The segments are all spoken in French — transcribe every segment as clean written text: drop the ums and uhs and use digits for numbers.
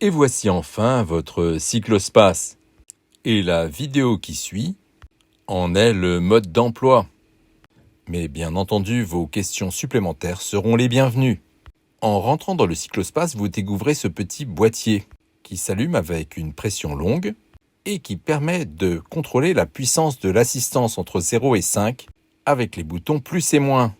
Et voici enfin votre cyclospace. Et la vidéo qui suit en est le mode d'emploi. Mais bien entendu, vos questions supplémentaires seront les bienvenues. En rentrant dans le cyclospace, vous découvrez ce petit boîtier qui s'allume avec une pression longue et qui permet de contrôler la puissance de l'assistance entre 0 et 5 avec les boutons plus et moins.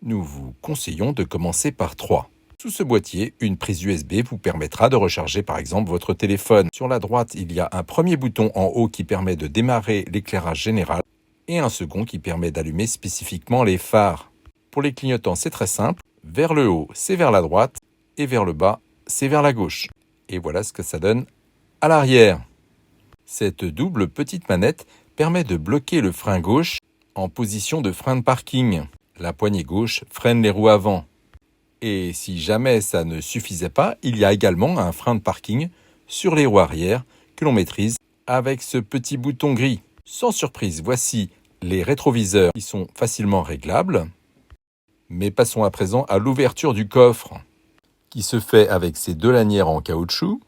Nous vous conseillons de commencer par 3. Sous ce boîtier, une prise USB vous permettra de recharger par exemple votre téléphone. Sur la droite, il y a un premier bouton en haut qui permet de démarrer l'éclairage général et un second qui permet d'allumer spécifiquement les phares. Pour les clignotants, c'est très simple. Vers le haut, c'est vers la droite et vers le bas, c'est vers la gauche. Et voilà ce que ça donne à l'arrière. Cette double petite manette permet de bloquer le frein gauche en position de frein de parking. La poignée gauche freine les roues avant. Et si jamais ça ne suffisait pas, il y a également un frein de parking sur les roues arrière que l'on maîtrise avec ce petit bouton gris. Sans surprise, voici les rétroviseurs qui sont facilement réglables. Mais passons à présent à l'ouverture du coffre qui se fait avec ces deux lanières en caoutchouc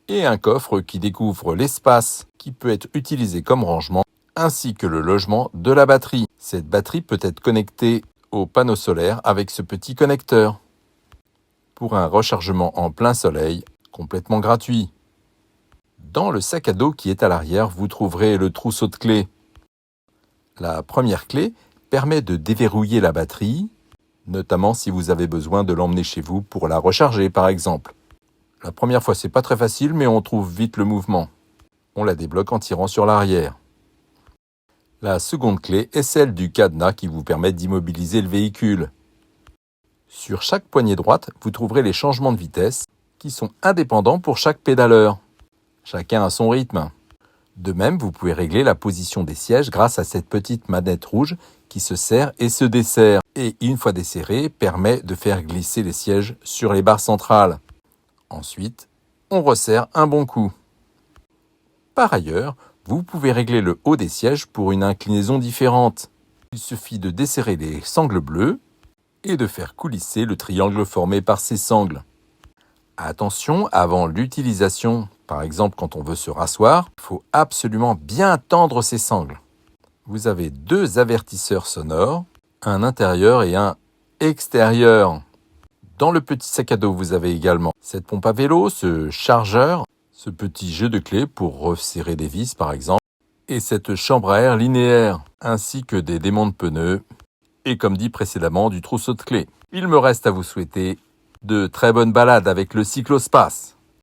et un coffre qui découvre l'espace qui peut être utilisé comme rangement ainsi que le logement de la batterie. Cette batterie peut être connectée au panneau solaire avec ce petit connecteur pour un rechargement en plein soleil complètement gratuit. Dans le sac à dos qui est à l'arrière, vous trouverez le trousseau de clés. La première clé permet de déverrouiller la batterie, notamment si vous avez besoin de l'emmener chez vous pour la recharger par exemple. La première fois, c'est pas très facile, mais on trouve vite le mouvement. On la débloque en tirant sur l'arrière. La seconde clé est celle du cadenas qui vous permet d'immobiliser le véhicule. Sur chaque poignée droite, vous trouverez les changements de vitesse qui sont indépendants pour chaque pédaleur. Chacun à son rythme. De même, vous pouvez régler la position des sièges grâce à cette petite manette rouge qui se serre et se desserre. Et une fois desserrée, permet de faire glisser les sièges sur les barres centrales. Ensuite, on resserre un bon coup. Par ailleurs, vous pouvez régler le haut des sièges pour une inclinaison différente. Il suffit de desserrer les sangles bleues et de faire coulisser le triangle formé par ces sangles. Attention, avant l'utilisation, par exemple quand on veut se rasseoir, il faut absolument bien tendre ces sangles. Vous avez deux avertisseurs sonores, un intérieur et un extérieur. Dans le petit sac à dos, vous avez également cette pompe à vélo, ce chargeur, ce petit jeu de clés pour resserrer des vis par exemple, et cette chambre à air linéaire, ainsi que des démonte pneus, et comme dit précédemment, du trousseau de clés. Il me reste à vous souhaiter de très bonnes balades avec le cyclospace.